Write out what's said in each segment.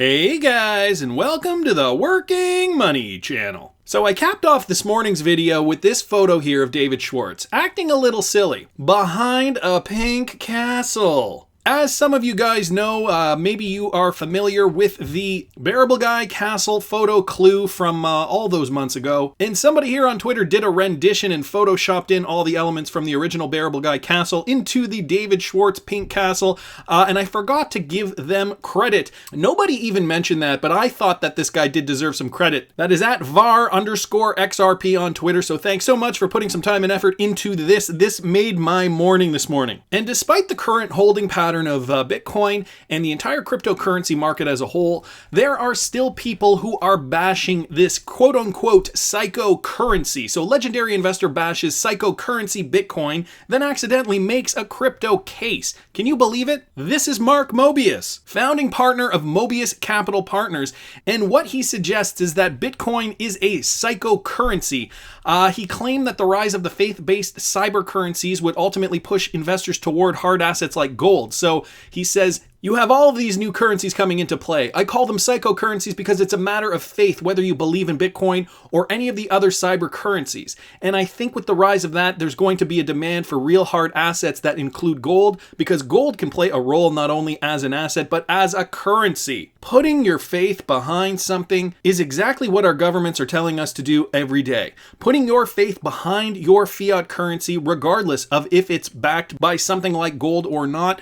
Hey guys, and welcome to the Working Money channel. So I capped off this morning's video with this photo here of David Schwartz, acting a little silly, behind a pink castle. As some of you guys know, maybe you are familiar with the Bearable Guy Castle photo clue from all those months ago. And somebody here on Twitter did a rendition and photoshopped in all the elements from the original Bearable Guy Castle into the David Schwartz pink castle. And I forgot to give them credit. Nobody even mentioned that, but I thought that this guy did deserve some credit. That is at _XRP on Twitter. So thanks so much for putting some time and effort into this. This made my morning this morning. And despite the current holding pattern of Bitcoin and the entire cryptocurrency market as a whole, there are still people who are bashing this quote-unquote psycho currency. So legendary investor bashes psycho currency Bitcoin, then accidentally makes a crypto case. Can you believe it? This is Mark Mobius, founding partner of Mobius Capital Partners, and what he suggests is that Bitcoin is a psycho currency. He claimed that the rise of the faith-based cyber currencies would ultimately push investors toward hard assets like gold. So he says, you have all of these new currencies coming into play. I call them psycho currencies because it's a matter of faith whether you believe in Bitcoin or any of the other cyber currencies. And I think with the rise of that, there's going to be a demand for real hard assets that include gold, because gold can play a role not only as an asset, but as a currency. Putting your faith behind something is exactly what our governments are telling us to do every day. Putting your faith behind your fiat currency, regardless of if it's backed by something like gold or not.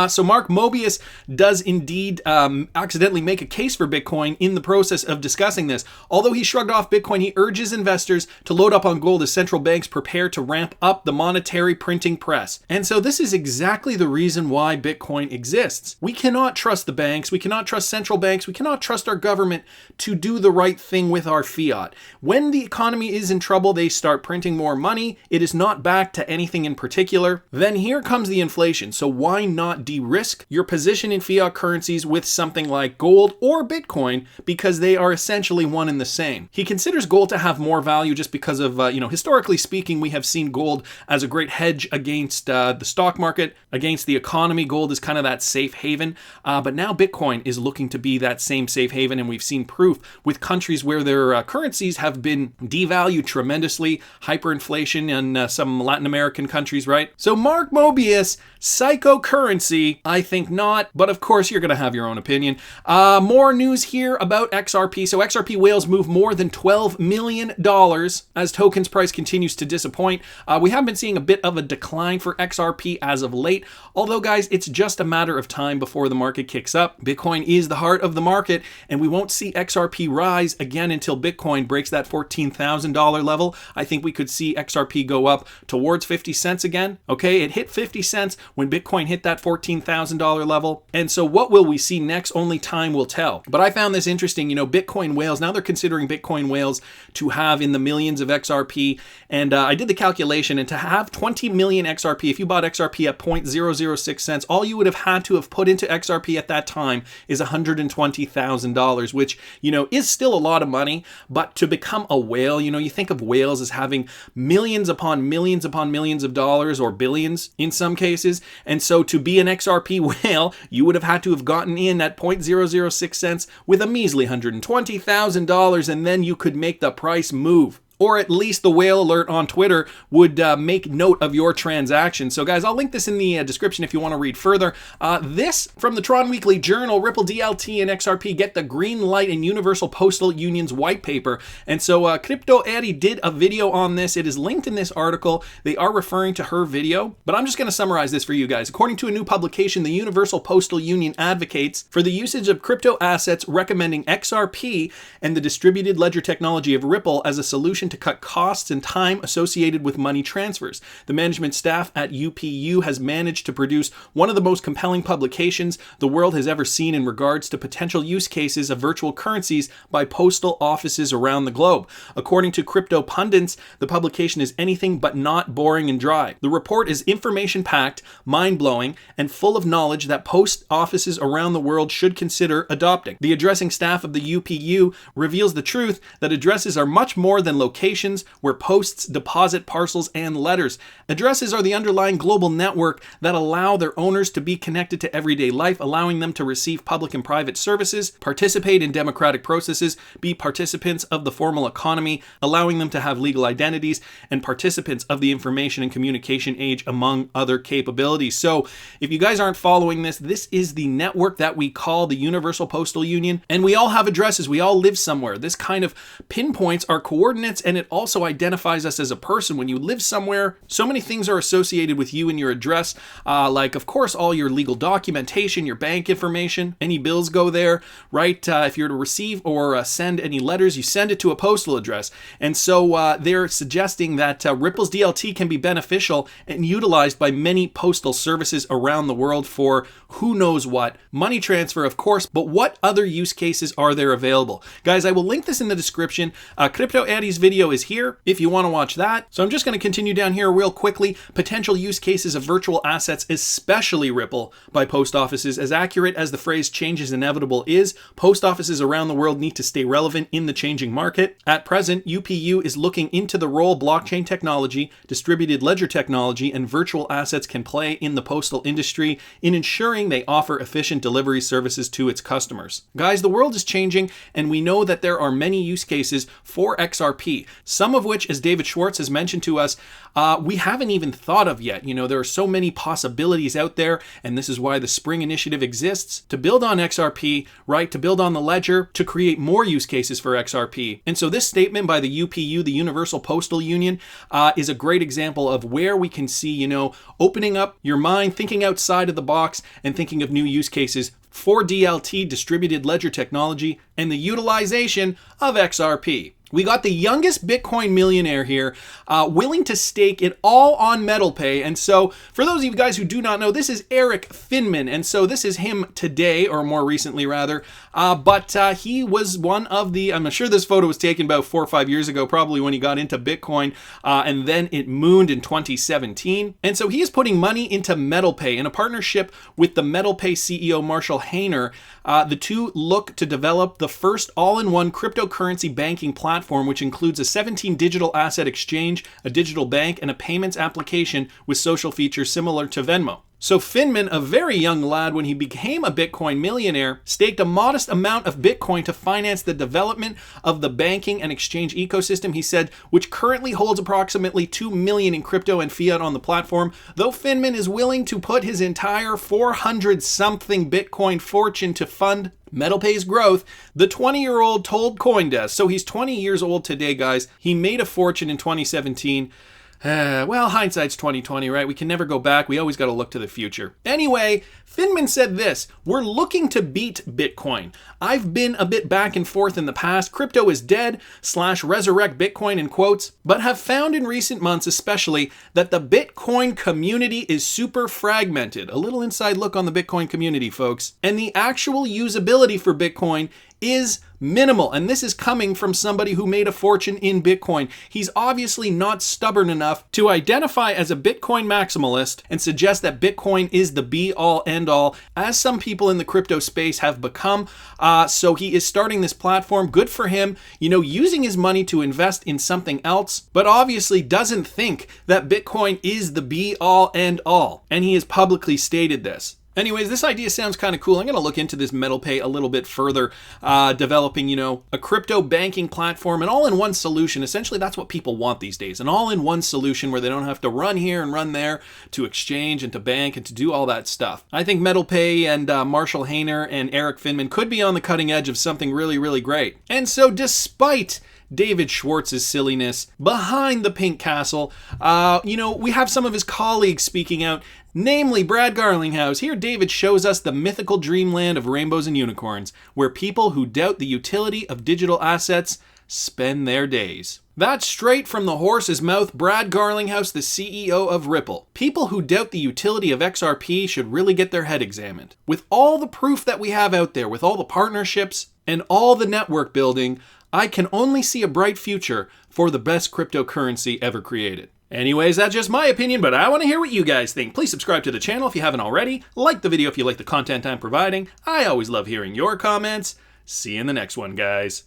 So Mark Mobius does indeed accidentally make a case for Bitcoin in the process of discussing this. Although he shrugged off Bitcoin, he urges investors to load up on gold as central banks prepare to ramp up the monetary printing press. And so this is exactly the reason why Bitcoin exists. We cannot trust the banks, we cannot trust central banks, we cannot trust our government to do the right thing with our fiat. When the economy is in trouble, they start printing more money. It is not backed to anything in particular. Then here comes the inflation. So why not de-risk your position in fiat currencies with something like gold or Bitcoin, because they are essentially one and the same. He considers gold to have more value just because of, historically speaking, we have seen gold as a great hedge against the stock market, against the economy. Gold is kind of that safe haven, but now Bitcoin is looking to be that same safe haven, and we've seen proof with countries where their currencies have been devalued tremendously, hyperinflation in some Latin American countries, right? So Mark Mobius, psycho currency, I think not. But of course, you're going to have your own opinion. More news here about XRP. So XRP whales move more than $12 million as tokens price continues to disappoint. We have been seeing a bit of a decline for XRP as of late. Although, guys, it's just a matter of time before the market kicks up. Bitcoin is the heart of the market, and we won't see XRP rise again until Bitcoin breaks that $14,000 level. I think we could see XRP go up towards 50 cents again. Okay, it hit 50 cents when Bitcoin hit that $14,000 level. And so what will we see next? Only time will tell. But I found this interesting. Bitcoin whales, now they're considering Bitcoin whales to have in the millions of XRP. And I did the calculation, and to have 20 million XRP, if you bought XRP at 0.006 cents, all you would have had to have put into XRP at that time is $120,000, which, is still a lot of money. But to become a whale, you think of whales as having millions upon millions upon millions of dollars, or billions in some cases. And so to be an XRP whale, you would have had to have gotten in at 0.006 cents with a measly $120,000, and then you could make the price move. Or at least the whale alert on Twitter would make note of your transaction. So guys, I'll link this in the description if you want to read further. This from the Tron Weekly Journal, Ripple, DLT, and XRP get the green light in Universal Postal Union's white paper. And so Crypto Eddie did a video on this. It is linked in this article. They are referring to her video, but I'm just going to summarize this for you guys. According to a new publication, the Universal Postal Union advocates for the usage of crypto assets, recommending XRP and the distributed ledger technology of Ripple as a solution to cut costs and time associated with money transfers. The management staff at UPU has managed to produce one of the most compelling publications the world has ever seen in regards to potential use cases of virtual currencies by postal offices around the globe. According to crypto pundits, the publication is anything but not boring and dry. The report is information-packed, mind-blowing, and full of knowledge that post offices around the world should consider adopting. The addressing staff of the UPU reveals the truth that addresses are much more than location locations where posts deposit parcels and letters. Addresses are the underlying global network that allow their owners to be connected to everyday life, allowing them to receive public and private services, participate in democratic processes, be participants of the formal economy, allowing them to have legal identities, and participants of the information and communication age, among other capabilities. So if you guys aren't following this, this is the network that we call the Universal Postal Union, and we all have addresses. We all live somewhere. This kind of pinpoints our coordinates, and it also identifies us as a person. When you live somewhere, so many things are associated with you and your address, like, of course, all your legal documentation, your bank information, any bills go there, right? If you're to receive or send any letters, you send it to a postal address. And so they're suggesting that Ripple's DLT can be beneficial and utilized by many postal services around the world for who knows what. Money transfer, of course, but what other use cases are there available? Guys, I will link this in the description. Crypto Eddie's video is here if you want to watch that. So I'm just going to continue down here real quickly. Potential use cases of virtual assets, especially Ripple, by post offices. As accurate as the phrase change is inevitable is, post offices around the world need to stay relevant in the changing market. At present, UPU is looking into the role blockchain technology, distributed ledger technology, and virtual assets can play in the postal industry in ensuring they offer efficient delivery services to its customers. Guys, the world is changing, and we know that there are many use cases for XRP, some of which, as David Schwartz has mentioned to us, we haven't even thought of yet. You know, there are so many possibilities out there, and this is why the Spring Initiative exists, to build on XRP, right, to build on the ledger, to create more use cases for XRP. And so this statement by the UPU, the Universal Postal Union, is a great example of where we can see, you know, opening up your mind, thinking outside of the box, and thinking of new use cases for DLT, distributed ledger technology, and the utilization of XRP. We got the youngest Bitcoin millionaire here, willing to stake it all on MetalPay. And so for those of you guys who do not know, this is Eric Finman. And so this is him today, or more recently rather. But he was one of the, I'm sure this photo was taken about 4 or 5 years ago, probably when he got into Bitcoin. And then it mooned in 2017. And so he is putting money into MetalPay in a partnership with the MetalPay CEO, Marshall Hayner. The two look to develop the first all-in-one cryptocurrency banking platform, which includes a 17 digital asset exchange, a digital bank, and a payments application with social features similar to Venmo. So Finman, a very young lad when he became a Bitcoin millionaire, staked a modest amount of Bitcoin to finance the development of the banking and exchange ecosystem, he said, which currently holds approximately 2 million in crypto and fiat on the platform. Though Finman is willing to put his entire 400-something Bitcoin fortune to fund MetalPay's growth, the 20-year-old told CoinDesk, so he's 20 years old today, guys. He made a fortune in 2017. Well, hindsight's 2020, right? We can never go back. We always got to look to the future. Anyway, Finman said this: we're looking to beat Bitcoin. I've been a bit back and forth in the past. Crypto is dead / resurrect Bitcoin in quotes, but have found in recent months especially that the Bitcoin community is super fragmented. A little inside look on the Bitcoin community, folks. And the actual usability for Bitcoin is minimal. And this is coming from somebody who made a fortune in Bitcoin. He's obviously not stubborn enough to identify as a Bitcoin maximalist and suggest that Bitcoin is the be-all, end-all, as some people in the crypto space have become. So he is starting this platform. Good for him, you know, using his money to invest in something else, but obviously doesn't think that Bitcoin is the be-all, end-all. And he has publicly stated this. Anyways, this idea sounds kind of cool. I'm going to look into this MetalPay a little bit further, developing, you know, a crypto banking platform, an all-in-one solution. Essentially, that's what people want these days, an all-in-one solution where they don't have to run here and run there to exchange and to bank and to do all that stuff. I think MetalPay and Marshall Hayner and Eric Finman could be on the cutting edge of something really, really great. And so despite David Schwartz's silliness behind the pink castle, you know, we have some of his colleagues speaking out, namely Brad Garlinghouse. Here David shows us the mythical dreamland of rainbows and unicorns, where people who doubt the utility of digital assets spend their days. That's straight from the horse's mouth, Brad Garlinghouse, the CEO of Ripple. People who doubt the utility of XRP should really get their head examined. With all the proof that we have out there, with all the partnerships and all the network building, I can only see a bright future for the best cryptocurrency ever created. Anyways, that's just my opinion, but I want to hear what you guys think. Please subscribe to the channel if you haven't already. Like the video if you like the content I'm providing. I always love hearing your comments. See you in the next one, guys.